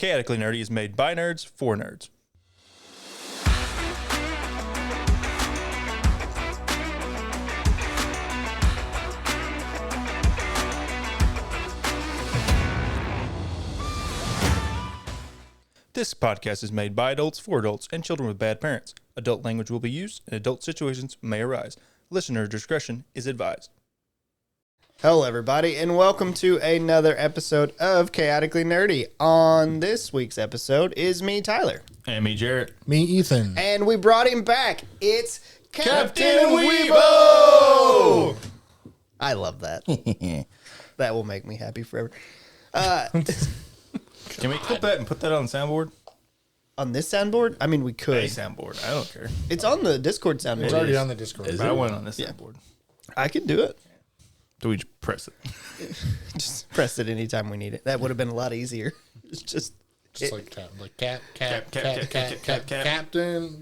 Chaotically Nerdy is made by nerds for nerds. This podcast is made by adults for adults and children with bad parents. Adult language will be used and adult situations may arise. Listener discretion is advised. Hello, everybody, and welcome to another episode of Chaotically Nerdy. On this week's episode is me, Tyler. And me, Jarrett. Me, Ethan. And we brought him back. It's Captain Weebo! I love that. That will make me happy forever. Can we clip that and put that on the soundboard? On this soundboard? I mean, we A could. soundboard. I don't care. It's on the Discord soundboard. It's already on the Discord. But I want it on this Yeah. soundboard. I could do it. Do we just press it? Just press it anytime we need it. That would have been a lot easier. It's just... Just Captain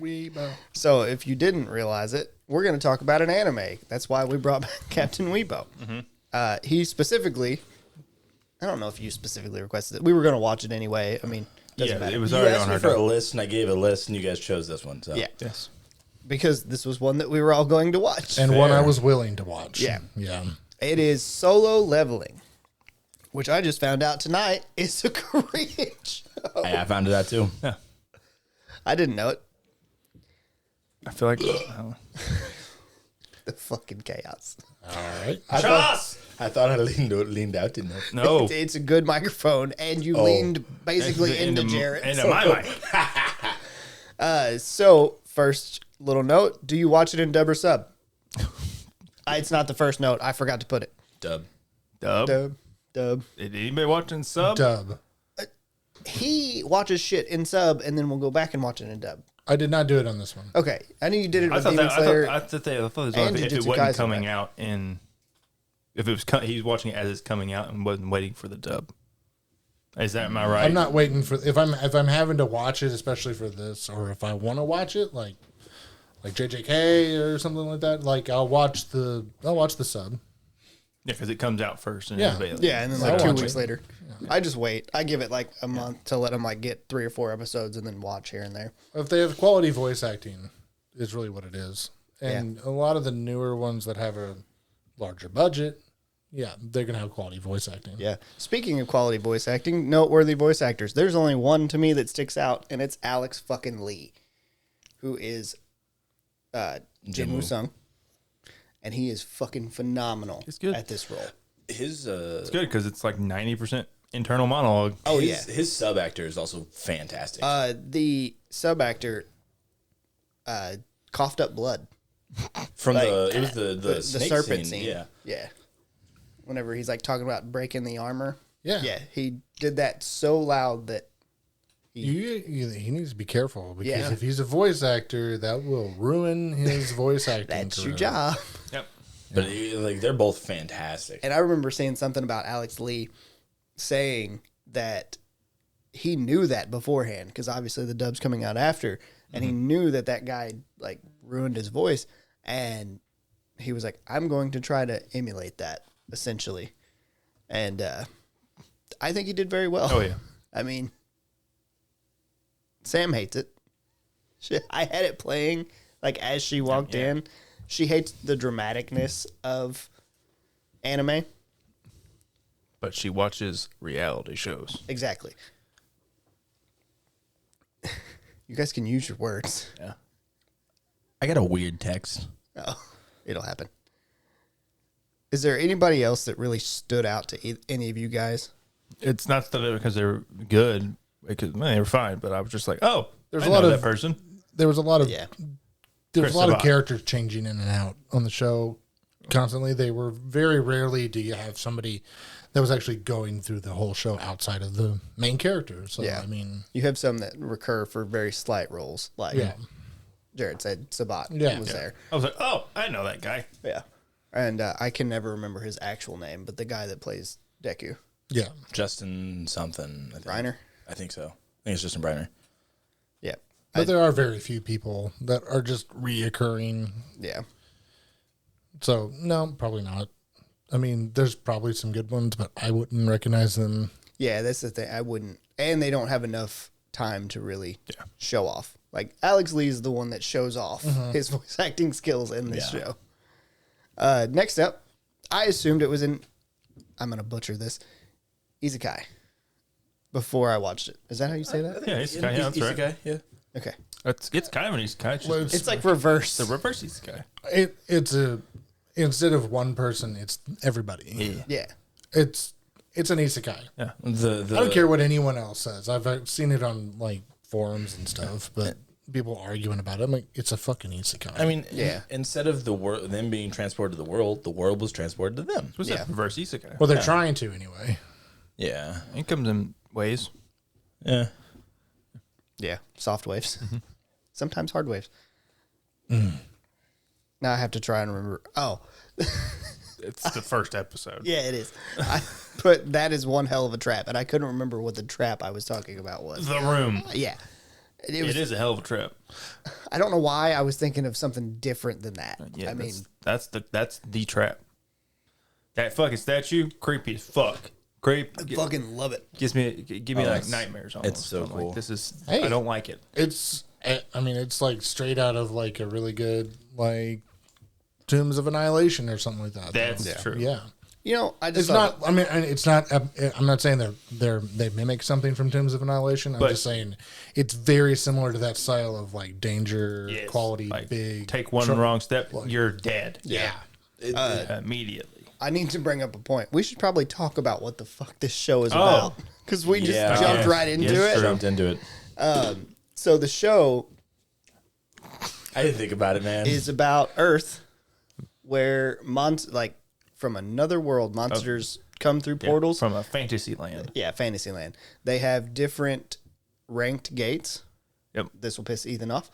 Weebo. So if you didn't realize it, we're going to talk about an anime. That's why we brought back Captain Weebo. He specifically, I don't know if you specifically requested it. We were going to watch it anyway. I mean, doesn't matter. It was You already asked on me our for a doc. list, and I gave a list, and you guys chose this one. So Yeah, Yes. because this was one that we were all going to watch. And one I was willing to watch. Yeah. Yeah. It is Solo Leveling, which I just found out tonight is a Korean show. I found it out too. Yeah. I didn't know it. I feel like... The fucking chaos. All right. I thought I leaned out, didn't I? no. It's a good microphone, and you leaned basically into Jarrett. Into So- my mic. So, first little note, do you watch it in dub or sub? It's not the first note. I forgot to put it. Dub. Dub. Dub. Did anybody watching sub? Dub. He watches shit in sub, and then we'll go back and watch it in dub. I did not do it on this one. Okay. I knew you did it I with thought Demon that. Slayer. I thought it was and if it Jujutsu wasn't Kaisen, coming right? out in. If it was, he's watching it as it's coming out and wasn't waiting for the dub. Is that am I right? I'm not waiting for if I'm having to watch it, especially for this, or if I want to watch it, like JJK or something like that. Like I'll watch the sub. Yeah, because it comes out first and Yeah. it's available. Yeah, and then I'll like 2 watch weeks it. later. I just wait. I give it like a month to let him like get 3 or 4 episodes and then watch here and there. If they have quality voice acting, is really what it is. And a lot of the newer ones that have a larger budget, yeah, they're gonna have quality voice acting. Yeah. Speaking of quality voice acting, noteworthy voice actors. There's only one to me that sticks out, and it's Alex fucking Lee, who is Jin Woo Sung, and he is fucking phenomenal He's good. at this role. His It's good because it's like 90% internal monologue. Oh his sub actor is also fantastic. The sub actor coughed up blood. From like, it was the snake serpent scene. Yeah. Yeah. Whenever he's like talking about breaking the armor. Yeah. Yeah. He did that so loud that He needs to be careful because Yeah. if he's a voice actor, that will ruin his voice acting. that's your career. job. Yep. But like they're both fantastic. And I remember seeing something about Alex Lee saying that he knew that beforehand because obviously the dub's coming out after, and he knew that guy like ruined his voice, and he was like, "I'm going to try to emulate that essentially," and I think he did very well. Oh, yeah. I mean, Sam hates it. I had it playing like as she walked in. She hates the dramaticness of anime. But she watches reality shows. Exactly. You guys can use your words. Yeah. I got a weird text. Oh, it'll happen. Is there anybody else that really stood out to any of you guys? It's not that because they're good. Because they were fine, but I was just like, oh, There's I a lot know of- that person. There was a lot of Yeah. there was Chris a lot of Sabat. characters changing in and out on the show constantly. They were very rarely do you have somebody that was actually going through the whole show outside of the main character. So Yeah. I mean, You have some that recur for very slight roles, like yeah, Jared said, Sabat Yeah. was Yeah. there. I was like, oh, I know that guy. Yeah. And I can never remember his actual name, but the guy that plays Deku. yeah. Justin something. I think. Reiner? I think so. I think it's Justin Briner. Yeah. But there are very few people that are just reoccurring. Yeah. So no, probably not. I mean, there's probably some good ones, but I wouldn't recognize them. Yeah, that's the thing. I wouldn't. and they don't have enough time to really show off. Like Alex Lee is the one that shows off his voice acting skills in this show. Next up, I assumed it was in, I'm going to butcher this, Isekai before I watched it. Is that how you say that? Yeah, isekai. Yeah, that's right. Isekai, yeah. Okay. It's kind of an isekai. It's like reverse. the reverse isekai. It's a instead of one person, it's everybody. Yeah. It's an isekai. Yeah. I don't care what anyone else says. I've seen it on like forums and stuff, but people arguing about it. I'm like, it's a fucking isekai. I mean, Yeah. instead of them being transported to the world was transported to them. What's that? Reverse isekai. well, they're trying to anyway. Yeah. It comes in ways. Yeah. Yeah. Soft waves. Sometimes hard waves. Mm. Now I have to try and remember. Oh, It's the first episode. yeah, it is. But that is one hell of a trap, and I couldn't remember what the trap I was talking about was. The Room. Yeah. It was, It is a hell of a trip. I don't know why I was thinking of something different than that. Yeah, I mean, that's the trap. That fucking statue, creepy as fuck. I fucking love it. Give me like it's- nightmares. Almost. it's so I'm cool. Like, this is. Hey. I don't like it. It's like straight out of like a really good like Tombs of Annihilation or something like that. That's true. Yeah. You know, I just It's not. I mean, it's not. I'm not saying they mimic something from Tombs of Annihilation. I'm But- just saying it's very similar to that style of like danger, Yes. quality, Like, big. Take one wrong step, you're dead. Yeah. Immediately. I need to bring up a point. We should probably talk about what the fuck this show is about because we just Yeah. jumped Yes. right into Yes, it. Jumped into it. So the show I didn't think about it, man. is about Earth, where like from another world, monsters come through portals. from a fantasy land. Yeah, Fantasyland. They have different ranked gates. Yep. This will piss Ethan off.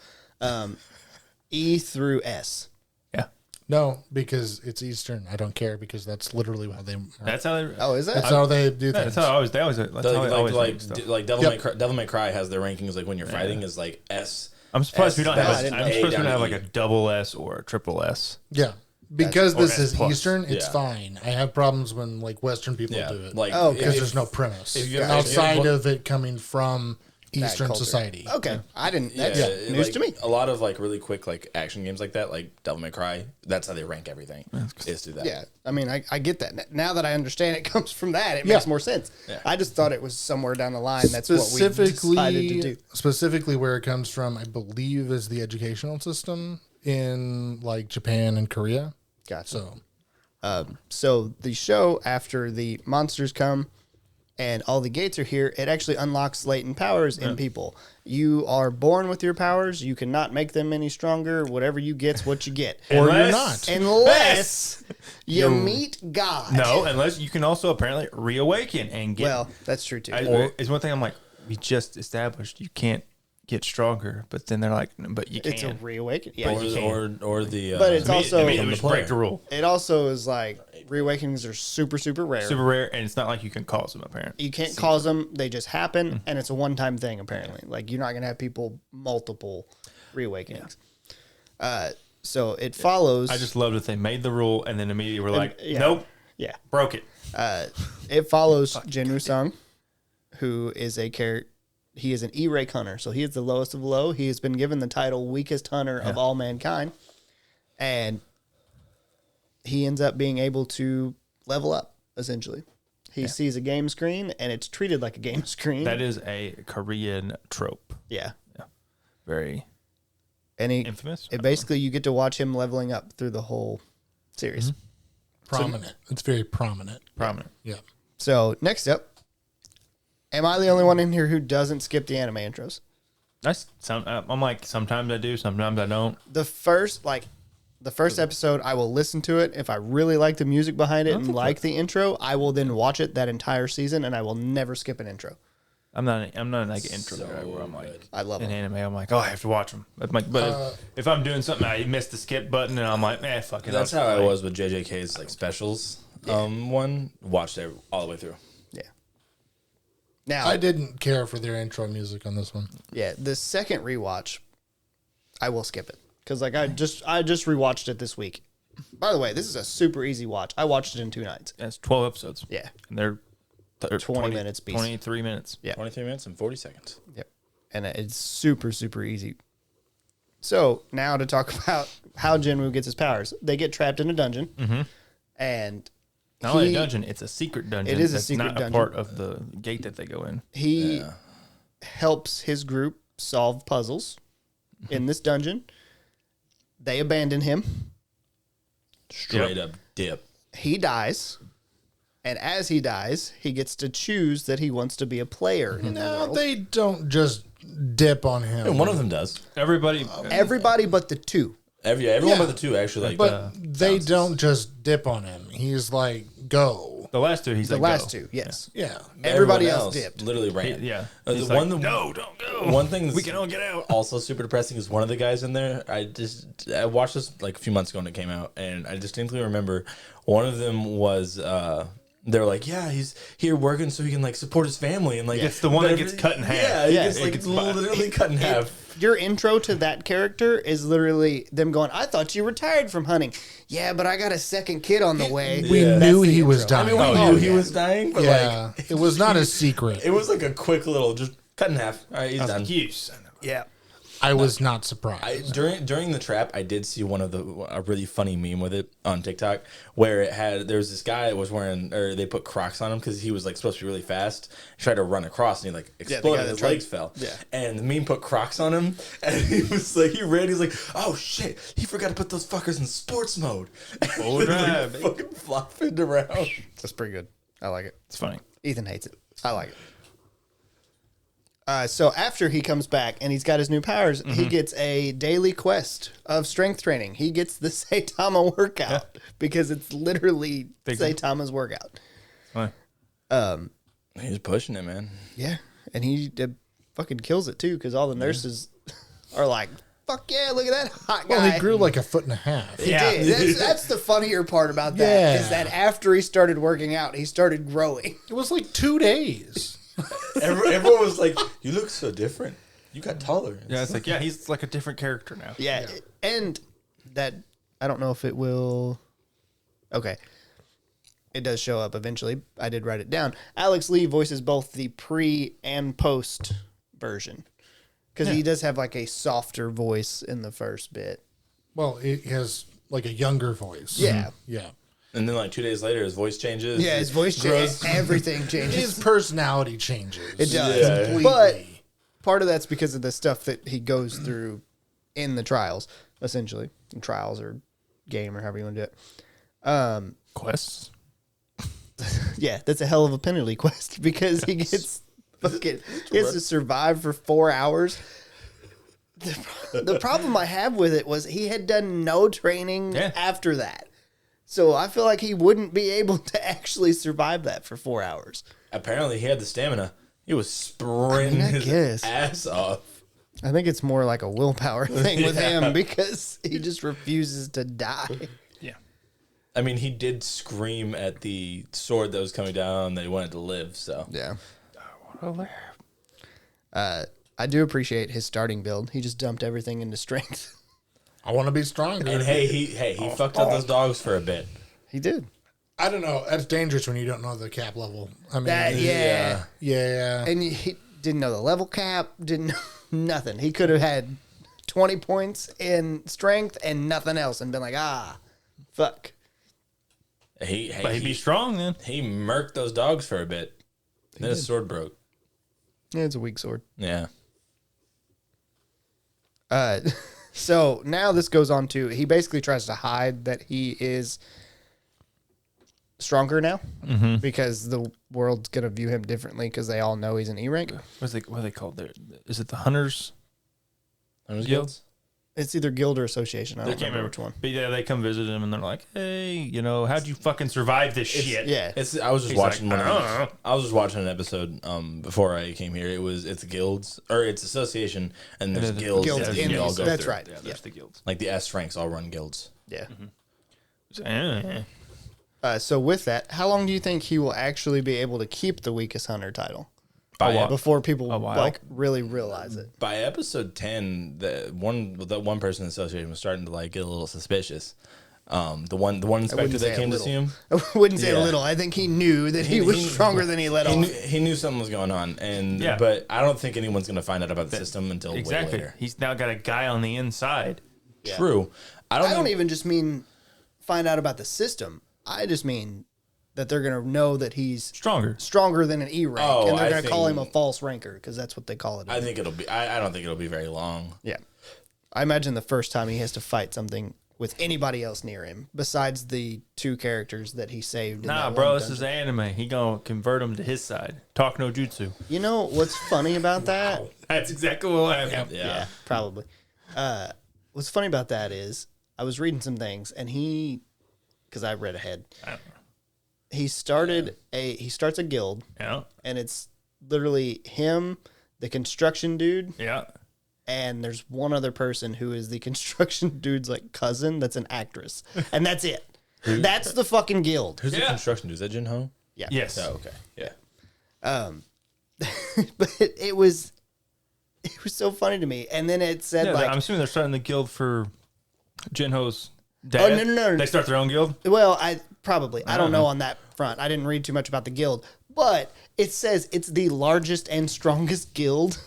E through S. Yeah. No, because it's Eastern. I don't care because that's literally how they. That's how they. Oh, is that? That's how they do That's things. how I always. That's how I always like make stuff. Devil May Cry has their rankings like when you're fighting is like S. I'm surprised we don't I have. didn't I'm know. supposed A to down have to like E. a double S or a triple S. Yeah. Because this or is S plus. Eastern, it's Yeah. fine. I have problems when like Western people Yeah, do it. like Oh, because if- there's no premise if you- outside if you- of it coming from That Eastern culture. society. Okay, I didn't. That's Yeah, news like, to me. A lot of like really quick like action games like that, like Devil May Cry. That's how they rank everything. Is through that. Yeah, I mean, I get that. Now that I understand it comes from that, it Yeah. makes more sense. Yeah. I just thought it was somewhere down the line. That's what we decided to do. Specifically, where it comes from, I believe, is the educational system in like Japan and Korea. Gotcha. So So the show, after the monsters come and all the gates are here, it actually unlocks latent powers in people. You are born with your powers. You cannot make them any stronger. Whatever you get's what you get. or you're Unless- not. Unless you meet God. No, unless you can also apparently reawaken and get. Well, that's true too. It's one thing. I'm like, we just established you can't get stronger, but then they're like, but you can. it's a reawaken. Yeah. Or the. But it's also- immediately from just the break player. the rule. It also is like reawakenings are super, super rare. Super rare, and it's not like you can cause them. Apparently, You can't cause them. They just happen, and it's a one-time thing. Apparently, like you're not gonna have people multiple reawakenings. So it follows. I just loved that they made the rule, and then immediately we're like, yeah. nope, yeah. broke it. It follows Jinwoo Sung, who is a character. He is an E-rank hunter, so he is the lowest of low. He has been given the title weakest hunter of all mankind, and he ends up being able to level up. Essentially, he sees a game screen, and it's treated like a game screen. That is a Korean trope. yeah. Very And he, infamous. it basically you get to watch him leveling up through the whole series. Prominent. It's very prominent. prominent. Yeah. So next up, am I the only one in here who doesn't skip the anime intros? I'm like, sometimes I do, sometimes I don't. The first episode, I will listen to it. If I really like the music behind it and like the intro, I will then watch it that entire season, and I will never skip an intro. I'm not like an intro guy where I'm like, I love in it. anime, I'm like, oh, I have to watch them. I'm like, but if I'm doing something, I miss the skip button, and I'm like, man, fuck it. That's I'll how I play. was with JJK's like specials. One watched it all the way through. Yeah. Now, I didn't care for their intro music on this one. yeah, the second rewatch, I will skip it because like I just rewatched it this week. By the way, this is a super easy watch. I watched it in 2 nights. It's 12 episodes. Yeah. And they're 20 minutes piece. 23 minutes. Yeah. 23 minutes and 40 seconds. Yep. And it's super, super easy. So now to talk about how Jinwoo gets his powers. They get trapped in a dungeon. And Not only a dungeon, it's a secret dungeon. It is a that's secret not dungeon. a part of the gate that they go in. he helps his group solve puzzles in this dungeon. They abandon him. Straight up dip. He dies. And as he dies, he gets to choose that he wants to be a player in the No, world. they don't just dip on him. And one of them does. Everybody, Everybody but the two. Everyone Yeah. but the two actually like. but they don't just dip on him. He's like, go. the last two, he's The like, last go. two, yes. Yeah. Everybody everyone else dipped. Literally ran. Yeah. The He's one like, no, don't go. One thing we can all get out. also super depressing is one of the guys in there. I watched this like a few months ago when it came out, and I distinctly remember one of them was they were like, yeah, he's here working so he can like support his family, and like It's the one that gets cut in half. Yeah, he Yeah, gets it like gets literally cut in half. Your intro to that character is literally them going, I thought you retired from hunting. Yeah, but I got a second kid on the way. We Yeah. knew That's the he was intro. dying. I mean, we Oh, knew yeah. he was dying, but yeah. like It was not a secret. it was like a quick little just cut in half. All right, he's done. Yeah. I was not surprised. During the trap, I did see a really funny meme with it on TikTok where there was this guy that was wearing, or they put Crocs on him because he was like supposed to be really fast. He tried to run across and he like exploded. that His tried- legs fell. yeah. And the meme put Crocs on him, and he was like, he ran. He's like, oh shit, he forgot to put those fuckers in sports mode. Full He was, like, drive, baby. fucking flopping around. That's pretty good. I like it. It's funny. Ethan hates it. I like it. So after he comes back and he's got his new powers, he gets a daily quest of strength training. He gets the Saitama workout because it's literally Saitama's workout. Fine. He's pushing it, man. Yeah, and he fucking kills it too because all the nurses are like, "Fuck yeah, look at that hot guy." Well, he grew like a foot and a half. He Yeah. did. That's the funnier part about that is Yeah. that after he started working out, he started growing. It was like 2 days. Everyone was like, you look so different. You got taller. Yeah, it's like, yeah, he's like a different character now. Yeah, and that I don't know if it will. Okay, it does show up eventually. I did write it down. Alex Lee voices both the pre and post version because he does have like a softer voice in the first bit. Well, he has like a younger voice. Yeah. Yeah. And then like 2 days later, his voice changes. Yeah, his voice grows. changes. Everything changes. His personality changes. It does. Yeah. Completely. But part of that's because of the stuff that he goes through in the trials, essentially. Trials or game or however you want to do it. Quests. Yeah, that's a hell of a penalty quest because he gets fucking he has to survive for 4 hours. The problem I have with it was he had done no training Yeah. after that. So I feel like he wouldn't be able to actually survive that for 4 hours. Apparently, he had the stamina. He was sprinting I his guess. ass off. I think it's more like a willpower thing with Yeah. him because he just refuses to die. Yeah. I mean, he did scream at the sword that was coming down that he wanted to live. So Yeah. I do appreciate his starting build. He just dumped everything into strength. I want to be stronger. and he fucked up those dogs for a bit. He did. I don't know. That's dangerous when you don't know the cap level. I mean, That yeah. yeah. And he didn't know the level cap, didn't know nothing. He could have had 20 points in strength and nothing else and been like, fuck. But he'd be strong then. He murked those dogs for a bit. Then his sword broke. Yeah, it's a weak sword. Yeah. So now this goes on to, he basically tries to hide that he is stronger now because the world's going to view him differently because they all know he's an E rank. What are they called there? Is it the Hunters? Hunters Guild? Guilds? It's either guild or association. I I don't can't remember remember which one. But yeah, they come visit him and they're like, hey, how'd you fucking survive this shit? Yeah. I was just He's watching like, one. I don't know. I was just watching an episode before I came here. It's guilds or it's association, and there's guilds. Guilds that in you all these. go That's through. right. Yeah, Yeah. there's the guilds. Like the S ranks all run guilds. Yeah. So, So with that, how long do you think he will actually be able to keep the weakest hunter title By before people while. like really realize it? by episode 10, that one person in the association was starting to like get a little suspicious. The one inspector say that a came to see him. I wouldn't say Yeah. little. I think he knew that he was stronger than he let off. He knew something was going on, Yeah. but I don't think anyone's going to find out about the system until way Exactly. later. He's now got a guy on the inside. True. I I don't think- even just mean find out about the system. I just mean that they're going to know that he's Stronger. stronger than an E rank, Oh, and they're I going to call him a think- false ranker because that's what they call it. I think it'll be. I don't think it'll be very long. Yeah. I imagine the first time he has to fight something with anybody else near him besides the two characters that he saved. In Nah, that bro, one this is dungeon. anime. He gonna convert him to his side. Talk no jutsu. You know what's funny about that? That's exactly what happened. Yeah. Probably. What's funny about that is I was reading some things and because I read ahead, he starts a guild Yeah. and it's literally him, the construction dude, Yeah. and there's one other person who is the construction dude's like cousin that's an actress, and that's it. That's the fucking guild. Who's the Yeah. construction dude? Is that Jinho? Yeah. Yes. Oh, okay. Yeah. But it was so funny to me. And then it said Yeah, like, I'm assuming they're starting the guild for Jinho's dad. Oh, no. They start their own guild. well, I don't know on that front. I didn't read too much about the guild, but it says it's the largest and strongest guild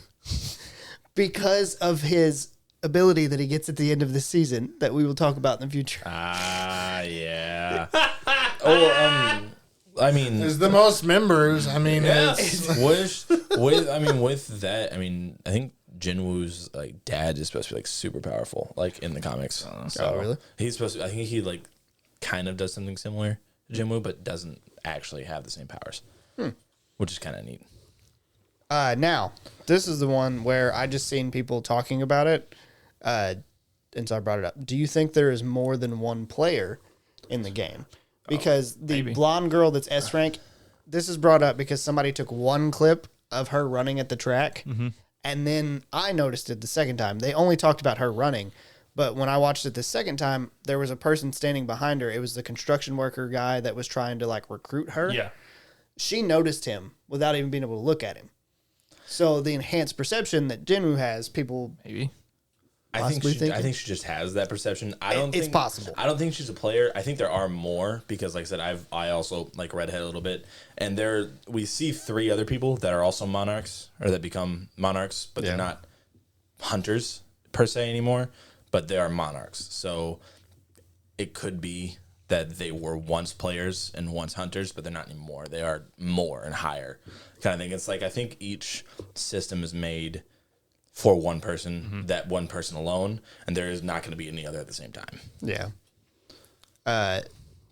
because of his ability that he gets at the end of the season that we will talk about in the future. Ah, yeah. Oh, I mean, There's the most members. I mean, it's, with that, I mean, I think Jinwoo's like dad is supposed to be like super powerful, like in the comics. So Oh, really? He's supposed to. I think he like kind of does something similar to Jinwoo, but doesn't actually have the same powers, which is kind of neat. Now, this is the one where I just seen people talking about it, and so I brought it up. Do you think there is more than one player in the game? Because the maybe. blonde girl that's S rank, this is brought up because somebody took one clip of her running at the track, and then I noticed it the second time. They only talked about her running, but when I watched it the second time, there was a person standing behind her. It was the construction worker guy that was trying to like recruit her. Yeah. She noticed him without even being able to look at him. So the enhanced perception that Jinwoo has, people Maybe. I think Possibly she just has that perception. It's possible. I don't think she's a player. I think there are more because, like I said, I also like read ahead a little bit, and we see 3 other people that are also monarchs or that become monarchs, but they're not hunters per se anymore, but they are monarchs. So it could be that they were once players and once hunters, but they're not anymore. They are more and higher kind of thing. It's like I think each system is made for one person, that one person alone, and there is not going to be any other at the same time. Yeah.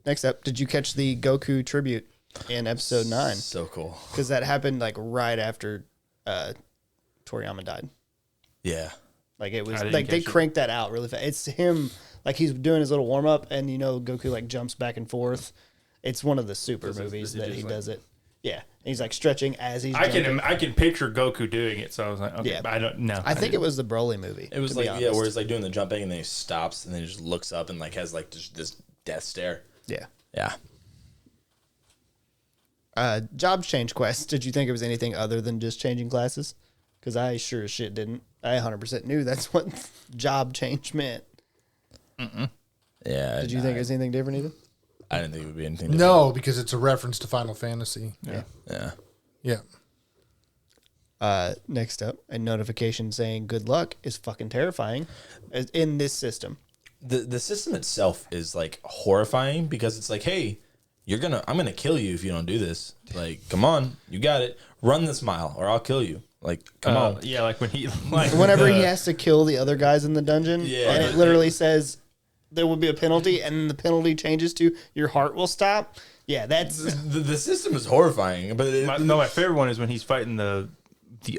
Next up, did you catch the Goku tribute in episode 9? So cool. Because that happened like right after Toriyama died. Yeah. Like it was I didn't like they catch it. cranked that out really fast. It's him like he's doing his little warm up, and Goku like jumps back and forth. It's one of the super movies he that just, he like- does it. Yeah, and he's like stretching as he's. I jumping. can picture Goku doing it. So I was like, okay, Yeah. but I don't know. I think it was the Broly movie. It was to be like, yeah, honest. where it's like doing the jumping and then he stops and then he just looks up and like has like just this death stare. Yeah. Yeah. Jobs change quest. Did you think it was anything other than just changing classes? Because I sure as shit didn't. I 100% knew that's what job change meant. Yeah. Did you think it was anything different either? I didn't think it would be anything different. no, because it's a reference to Final Fantasy. Yeah. Yeah. Yeah. Next up, a notification saying good luck is fucking terrifying in this system. The system itself is like horrifying because it's like, hey, I'm gonna kill you if you don't do this. Like, come on, you got it. Run this mile or I'll kill you. Like, come on. Yeah, like when he like Whenever he has to kill the other guys in the dungeon, Yeah. and it literally says there will be a penalty, and the penalty changes to your heart will stop. Yeah, that's The system is horrifying, but my favorite one is when he's fighting the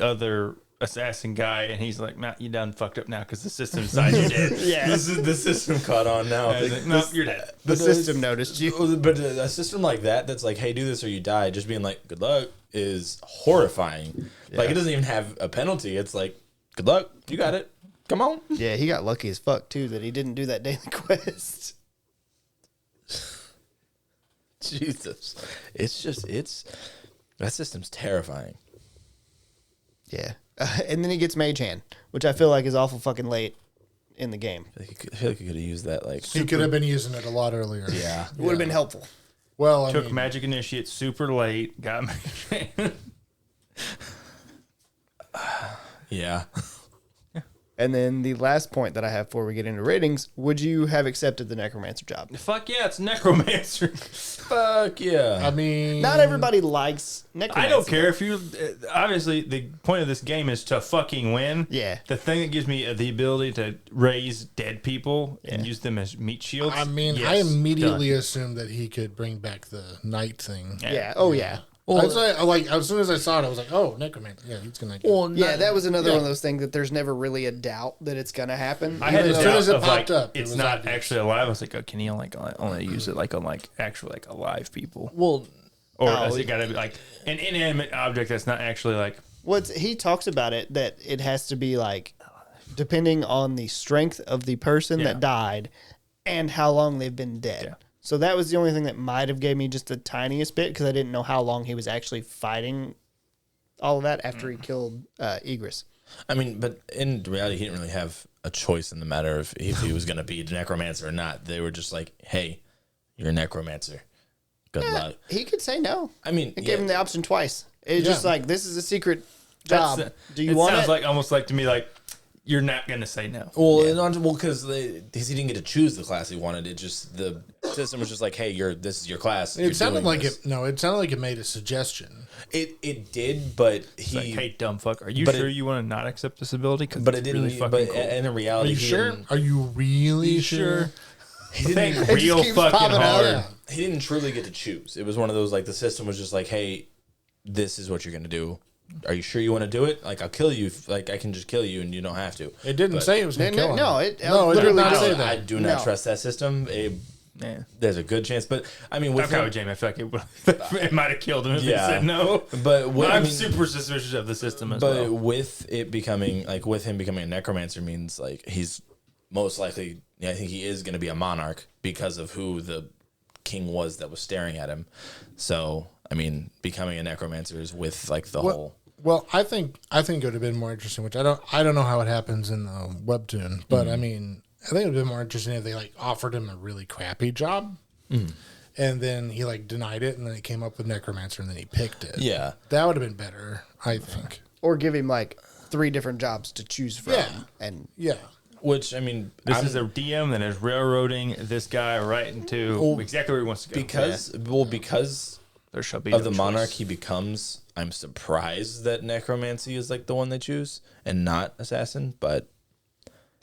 other assassin guy, and he's like, "Matt, you done fucked up now because the system decided you're dead." yeah. the system caught on now. I was like, "Nope, you're dead." The system noticed you. But a system like that's like, hey, do this or you die, just being like, good luck, is horrifying. Like, it doesn't even have a penalty. It's like, good luck, you got it. Come on. Yeah, he got lucky as fuck too that he didn't do that daily quest. Jesus. That system's terrifying. Yeah, and then he gets Mage Hand, which I feel like is awful fucking late in the game. I feel like you could have used that. Like, He could have been using it a lot earlier. yeah, It would have been helpful. Well, I Took mean, Magic Initiate super late. Got me. yeah. And then the last point that I have before we get into ratings: would you have accepted the necromancer job? Fuck yeah, it's Necromancer. Fuck yeah. I mean, Not everybody likes necromancer. I don't care if you. Obviously, the point of this game is to fucking win. Yeah. The thing that gives me the ability to raise dead people and use them as meat shields. I mean, yes, I immediately done. assumed that he could bring back the night thing. Yeah. Oh yeah. Like as soon as I saw it, I was like, "Oh, necromancer! Yeah, he's gonna." Yeah, that was another one of those things that there's never really a doubt that it's gonna happen. I had Even this as though- soon as it doubt of popped like, up, it it's was not obvious. actually alive. I was like, oh, can he only use it like on like actually like alive people, Well, or is it got to be like an inanimate object that's not actually like? he talks about it that it has to be like depending on the strength of the person Yeah. that died and how long they've been dead. Yeah. So that was the only thing that might have gave me just the tiniest bit because I didn't know how long he was actually fighting all of that after he killed Egress. I mean, but in reality, he didn't really have a choice in the matter of if he was going to be a necromancer or not. They were just like, "Hey, you're a necromancer. Good luck." He could say no. I mean, It gave him the option twice. It's Yeah. just like this is a secret That's job. Do you it want sounds it? like almost like to me like you're not gonna say no. well, because he didn't get to choose the class he wanted. It just the system was just like, "Hey, this is your class." You're It sounded doing like this. it. No, it sounded like it made a suggestion. It did, but he. Like, hey, dumb fuck, are you but sure it- you want to not accept this ability? Because but it didn't. Really fucking but cool. in Are reality, you he sure? didn't- Are you really sure? Think just real keeps fucking popping out. hard. Yeah. He didn't truly get to choose. It was one of those like the system was just like, "Hey, this is what you're gonna do. Are you sure you want to do it? Like, I'll kill you. Like, I can just kill you, and you don't have to." It didn't But- say it was going to kill him. No, it no, it did literally not just- say I that. do not No. trust that system. Yeah. There's a good chance, but I mean, with I'm kind him, of Jamie. I feel like it, it might have killed him if Yeah. he said no. but with, I'm I mean, super suspicious of the system as but well. with it becoming like with him becoming a necromancer means like he's most likely. Yeah, I think he is going to be a monarch because of who the king was that was staring at him. So, I mean, becoming a necromancer is with like the whole. Well, I think it would have been more interesting, which I don't know how it happens in the webtoon, but I mean, I think it would have been more interesting if they like offered him a really crappy job, and then he like denied it, and then he came up with necromancer, and then he picked it. Yeah. that would have been better, I think. or give him like 3 different jobs to choose from. Yeah. And Yeah, Which I mean, This is a DM that is railroading this guy right into exactly where he wants to go. because there shall be of no the choice. monarch he becomes. I'm surprised that necromancy is like the one they choose and not assassin. But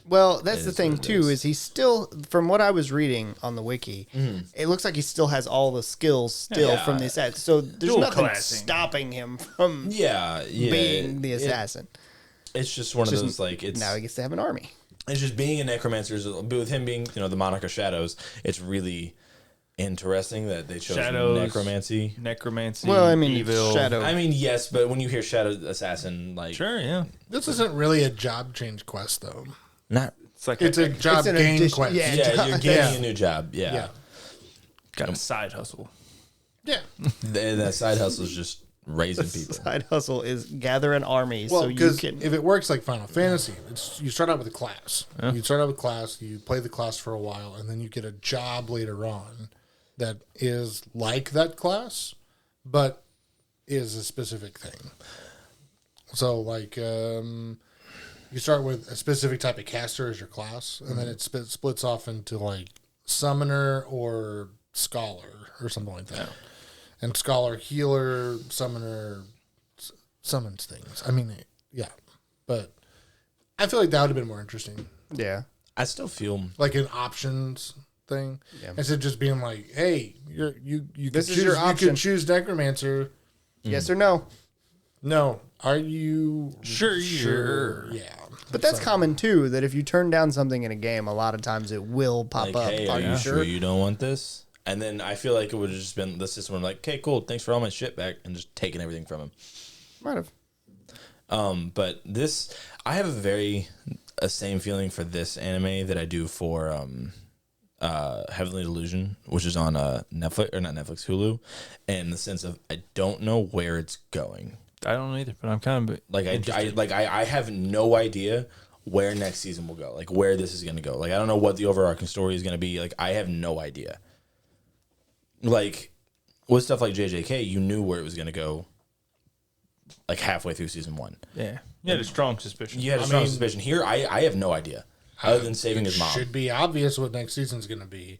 well, that's the is thing what it too is. is he still from what I was reading on the wiki, it looks like he still has all the skills still Yeah. from the assassin. So there's Dual nothing classing. stopping him from yeah, being the assassin. It's just one of those like it's Now he gets to have an army. it's just being a necromancer. With him being the monarch of shadows, it's really interesting that they chose Shadows. necromancy. Necromancy. Well, I mean, evil. Shadow. I mean, yes, but when you hear shadow assassin, like Sure, yeah. this isn't really a job change quest though. not. It's like It's a job an gain addition- quest. yeah. Yeah, you're getting Yeah. a new job. Yeah, Yeah, got a side hustle. yeah. That side hustle is just raising people. Side hustle is gather an army Well, so you because can. if it works like Final Fantasy, you start out with a class. You start out with class, you play the class for a while, and then you get a job later on that is like that class, but is a specific thing. So, like, you start with a specific type of caster as your class, and then it splits off into like summoner or scholar or something like that. And scholar, healer, summoner summons things. I mean, yeah, but I feel like that would have been more interesting, yeah. I still feel like an options thing, instead of just being like, "Hey, you This could is your choose, option. You could choose necromancer." Yes or no? No, are you Sure. Yeah, But that's common too. That if you turn down something in a game, a lot of times it will pop like, up. hey, Are you sure? you don't want this? And then I feel like it would have just been the system where like, okay, cool, thanks for all my shit back, and just taking everything from him. Might have. But this, I have a same feeling for this anime that I do for Heavenly Delusion, which is on Netflix or not Netflix, Hulu, in the sense of I don't know where it's going. I don't know either, but I'm kind of Like I have no idea where next season will go, like where this is going to go. Like I don't know what the overarching story is going to be. Like I have no idea. Like with stuff like JJK, you knew where it was going to go. Like halfway through season 1. Yeah. You had a strong suspicion. You had a strong suspicion. Here, I have no idea. Other than saving his mom. Should be obvious what next season's going to be.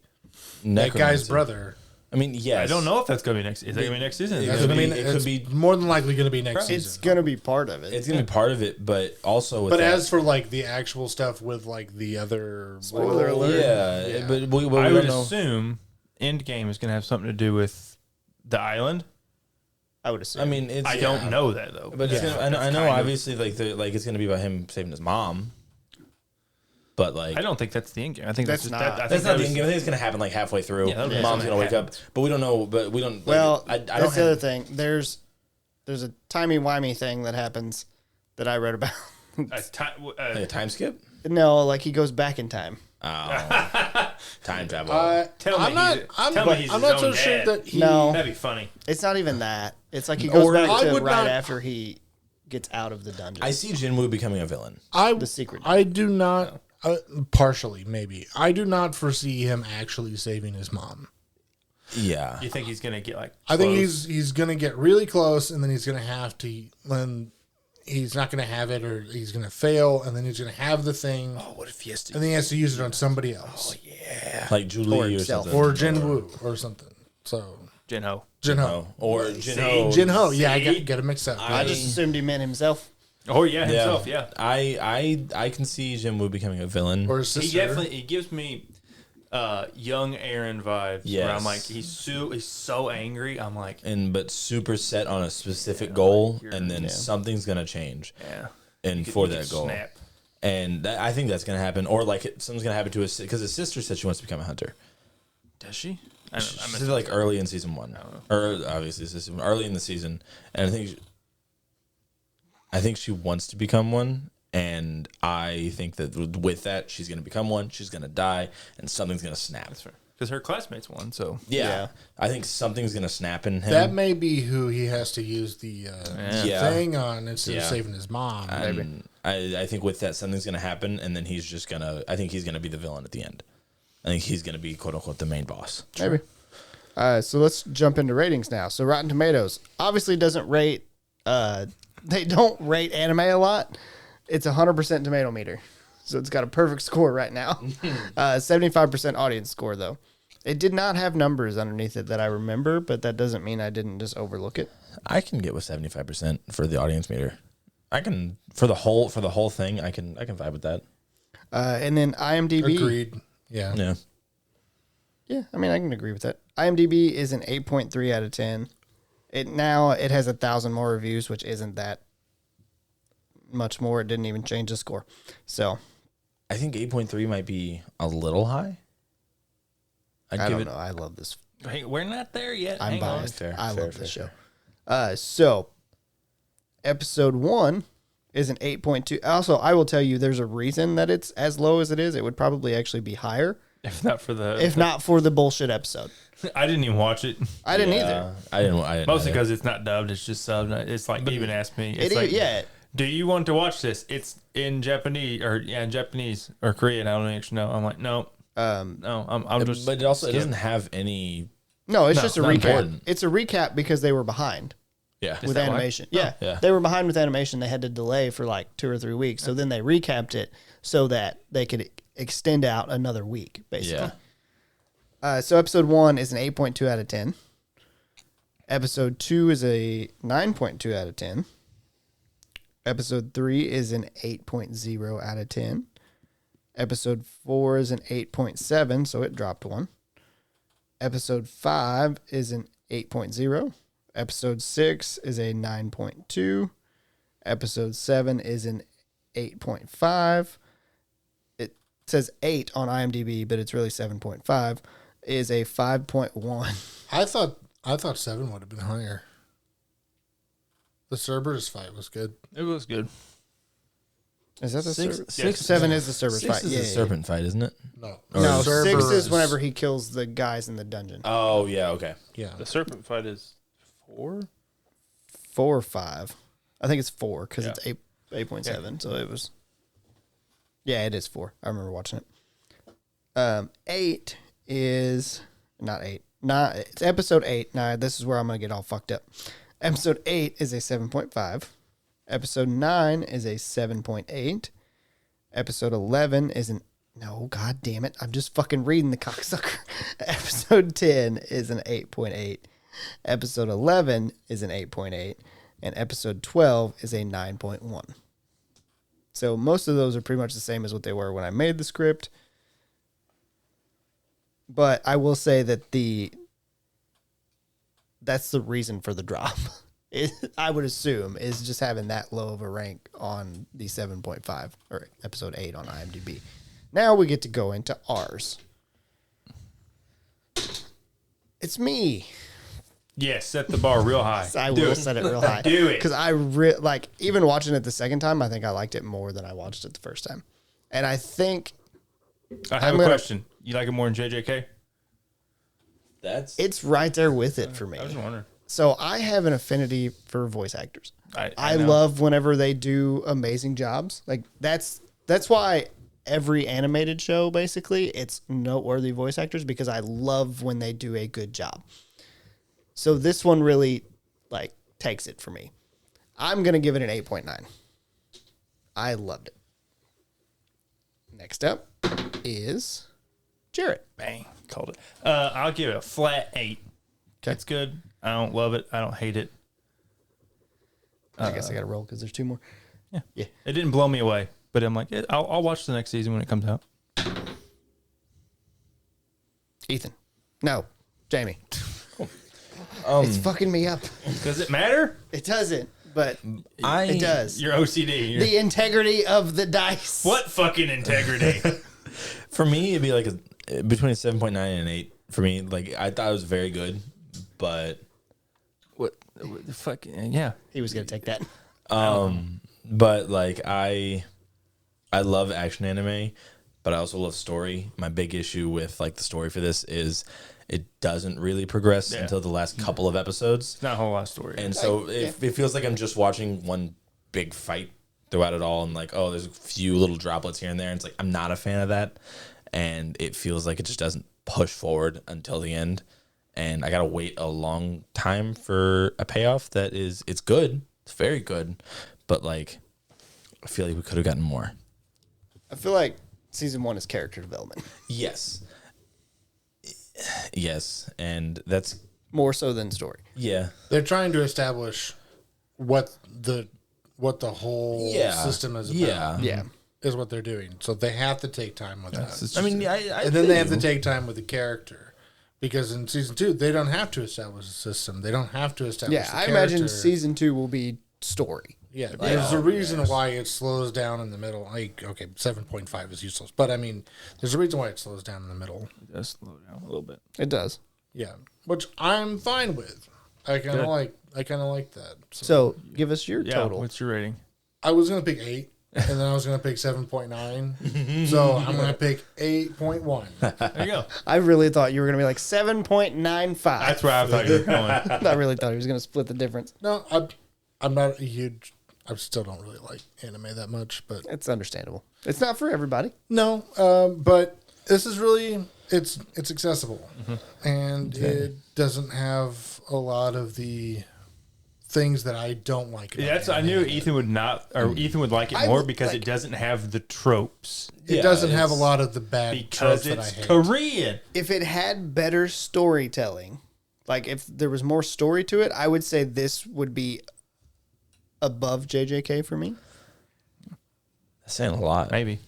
That guy's Necromancer. brother. I mean, yes. I don't know if that's going to be next. Is that going to be next season? That's what I mean. it It's could be- more than likely going to be next It's season. gonna be part of it. It's going to be part of it, but also with But that, as for like the actual stuff with like the other Spoiler alert. yeah, but we I don't would know. assume Endgame is going to have something to do with the island. I would assume. I mean, it's I don't know that though. But it's Yeah. gonna, I know kind of- obviously, like it's going to be about him saving his mom. But like, I don't think that's the Endgame. I think That's that's, just, not- that, I that's think not that the was- end game. I think it's going to happen like halfway through. Yeah, that'll be Mom's something going to that wake up, but we don't know. But we don't. Like, well, I don't that's the other have. thing. There's a timey-wimey thing that happens that I read about. A time skip. No, like he goes back in time. Oh, time travel. Tell me I'm not. he's- I'm, tell me he's I'm his not so own sure dad. that he. No. That'd be funny. It's not even that. It's like he goes Or back I to would right not- after he gets out of the dungeon. I see Jinwoo becoming a villain. The secret. I do not. Partially, maybe. I do not foresee him actually saving his mom. Yeah, You think he's going to get like? I think close? he's gonna get really close, and then he's gonna have to. Then he's not gonna have it, or he's gonna fail, and then he's gonna have the thing, Oh, what if he has to? and then he has to use it on somebody else, Like Julie or himself. something, or Jinwoo, or something. So Jinho. Jinho, or Jinho. Jinho. Yeah, I See? get him mixed up. I just assumed he meant himself. Oh yeah, himself. Yeah. I can see Jinwoo becoming a villain. or his He sister. definitely he gives me young Aaron vibes. Where I'm Yes. like he's so angry. I'm like But super set on a specific goal, you're- and then something's gonna change, yeah. and He for could that goal, snap. and I think that's gonna happen, or like something's gonna happen to his because his sister said she wants to become a hunter. Does she? I She don't, said like early in season 1, or obviously early in the season, and I think she wants to become one, and I think that with that she's gonna become one. She's gonna die, and something's gonna snap. because her classmates won. So Yeah. Yeah. I think something's gonna snap in him. That may be who he has to use the Yeah. thing on instead of Yeah. saving his mom. And I think with that something's gonna happen, and then he's just gonna. I think he's gonna be the villain at the end. I think he's gonna be quote unquote the main boss. Maybe. So let's jump into ratings now. So Rotten Tomatoes obviously doesn't rate. They don't rate anime a lot. It's 100% tomato meter, so it's got a perfect score right now. 75% audience score though. It did not have numbers underneath it that I remember, but that doesn't mean I didn't just overlook it. I can get with 75% for the audience meter. I can for the whole thing. I can vibe with that. And then IMDb. Agreed. Yeah. Yeah. Yeah, I mean, I can agree with that. IMDb is an 8.3 out of 10. It has 1,000 more reviews, which isn't that much more. It didn't even change the score. So I think 8.3 might be a little high. I'd I give don't it. know. I love this. hey, we're not there yet. I'm Hang on. biased. Fair, I fair, love this fair, show. So episode 1 is an 8.2. Also, I will tell you, there's a reason that it's as low as it is. It would probably actually be higher If not for the, if not for the bullshit episode. I didn't even watch it. I didn't either. I didn't. Mostly either. because it's not dubbed; it's just subbed. It's like even asked me. It's It like, is, yeah. Do you want to watch this? It's in Japanese in Japanese or Korean. I don't actually know. I'm like, no, no. I'm just. But it also it doesn't have any. No, it's just a not recap. important. It's a recap because they were behind. Yeah. With that why? animation. Yeah. Yeah. They were behind with animation. They had to delay for like 2 or 3 weeks. So then they recapped it so that they could extend out another week, basically. Yeah. So episode 1 is an 8.2 out of 10. Episode 2 is a 9.2 out of 10. Episode 3 is an 8.0 out of 10. Episode 4 is an 8.7, so it dropped 1. Episode 5 is an 8.0. Episode 6 is a 9.2. Episode 7 is an 8.5. It says 8 on IMDb, but it's really 7.5. Is a 5.1. I thought 7 would have been higher. The Cerberus fight was good. It was good. Is that the Six- Cerberus? six- 7 is the Cerberus 6 fight. is Yeah, the yeah, serpent fight, isn't it? No, No, 6 is Cerberus. whenever he kills the guys in the dungeon. Oh yeah. Okay. Yeah, The serpent fight is 4. 4 or 5. I think it's 4 because Yeah. it's 8.7. So it was. Yeah, it is 4. I remember watching it. 8 is not 8. Not it's episode 8. Now this is where I'm gonna get all fucked up. Episode 8 is a 7.5. Episode 9 is a 7.8. Episode 11 is an no, god damn it. I'm just fucking reading the cocksucker. Episode 10 is an 8.8. Episode 11 is an 8.8. And episode 12 is a 9.1. So most of those are pretty much the same as what they were when I made the script. But I will say that that's the reason for the drop. I would assume is just having that low of a rank on the 7.5 or episode 8 on IMDb. Now we get to go into ours. It's me. Yes, set the bar real high. I will set it real high. Do it. Because like even watching it the second time, I think I liked it more than I watched it the first time. And I think I have a question. You like it more than JJK? it's right there with it for me. I was wondering. So I have an affinity for voice actors. I know. love whenever they do amazing jobs. Like that's why every animated show basically it's noteworthy voice actors because I love when they do a good job. So this one really like takes it for me. I'm going to give it an 8.9. I loved it. Next up is Jarrett. Bang. Called it. I'll give it a flat 8. That's good. I don't love it. I don't hate it. I guess I got to roll because there's 2 more. Yeah. Yeah. It didn't blow me away, but I'm like, I'll watch the next season when it comes out. Ethan. No. Jamie. It's fucking me up. Does it matter? It doesn't, but it does. Your OCD. The integrity of the dice. What fucking integrity? For me, it'd be like between a 7.9 and an 8. For me, like I thought it was very good, but what the fuck? Yeah. He was going to take that. but like I love action anime, but I also love story. My big issue with like the story for this is it doesn't really progress until the last couple of episodes. It's not a whole lot of story. And so it feels like I'm just watching one big fight throughout it all. And like, oh, there's a few little droplets here and there. And it's like, I'm not a fan of that. And it feels like it just doesn't push forward until the end. And I got to wait a long time for a payoff that is, it's good. It's very good. But like, I feel like we could have gotten more. I feel like season 1 is character development. Yes. Yes. And that's, More so than story. yeah. They're trying to establish what the whole system is about. Yeah. Yeah. Is what they're doing. So they have to take time with that. I mean, I And then they have to take time with the character. Because in season 2, they don't have to establish a system. They don't have to establish Yeah, the I character. imagine season 2 will be story. Yeah, there's a reason why it slows down in the middle. Like, okay, 7.5 is useless. But, I mean, there's a reason why it slows down in the middle. It does slow down a little bit. It does. Yeah, which I'm fine with. I kind of like that. So give us your Yeah. total. What's your rating? I was going to pick 8, and then I was going to pick 7.9. So I'm going to pick 8.1. There you go. I really thought you were going to be like 7.95. That's where I thought you were going. I really thought he was going to split the difference. No, I'm not a huge... I still don't really like anime that much, but... It's understandable. It's not for everybody. No, but this is really... It's accessible. And it doesn't have a lot of the things that I don't like about That's. I anime. knew Ethan would not, or Ethan would like it I more would because like- it doesn't have the tropes. It doesn't have a lot of the bad Because tropes that I it's hate. Korean. If it had better storytelling, like if there was more story to it, I would say this would be above JJK for me. That's saying a lot. Maybe.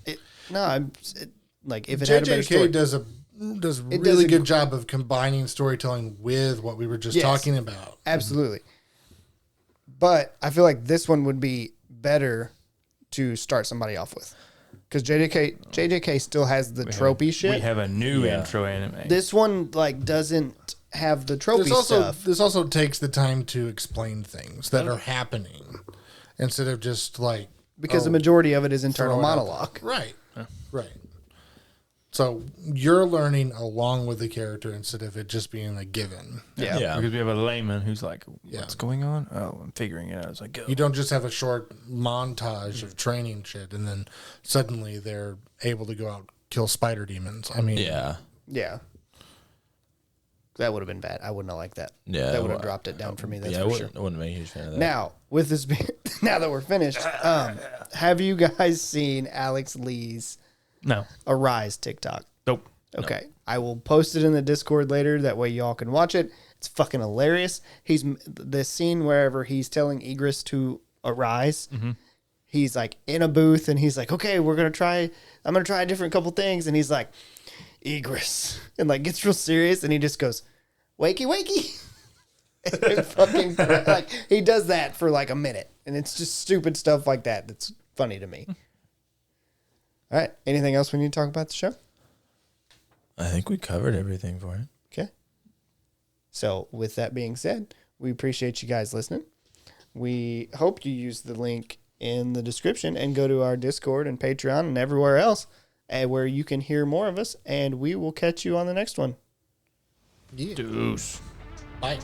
Like if it had a better story. JJK does a It really does a- good job of combining storytelling with what we were just Yes. talking about. Absolutely. But I feel like this one would be better to start somebody off with. Because JJK still has the tropey shit. We have a new intro anime. This one like doesn't have the tropey stuff. This also takes the time to explain things that are happening instead of just like Because the majority of it is internal throw it out monologue. there. Right. So you're learning along with the character instead of it just being a given. Yeah. Yeah. Because we have a layman who's like, Yeah. what's going on? Oh, I'm figuring it out as I go. You don't just have a short montage of training shit and then suddenly they're able to go out and kill spider demons. I mean, Yeah. Yeah. That would have been bad. I wouldn't have liked that. Yeah, That would have well, dropped it down for me. That's Yeah, I for wouldn't, sure. I wouldn't be a huge fan of that. Now, with this being, now that we're finished, have you guys seen Alex Lee's No. Arise TikTok? Nope. Okay. I will post it in the Discord later. That way y'all can watch it. It's fucking hilarious. He's the scene wherever he's telling Egress to arise. He's like in a booth and he's like, okay, I'm going to try a different couple things. And he's like, Egress. And like gets real serious and he just goes, wakey, wakey. And fucking, like, he does that for like a minute. And it's just stupid stuff like that that's funny to me. All right. Anything else we need to talk about the show? I think we covered everything for it. Okay. So, with that being said, we appreciate you guys listening. We hope you use the link in the description and go to our Discord and Patreon and everywhere else where you can hear more of us. And we will catch you on the next one. yeah. Deuce. Bye.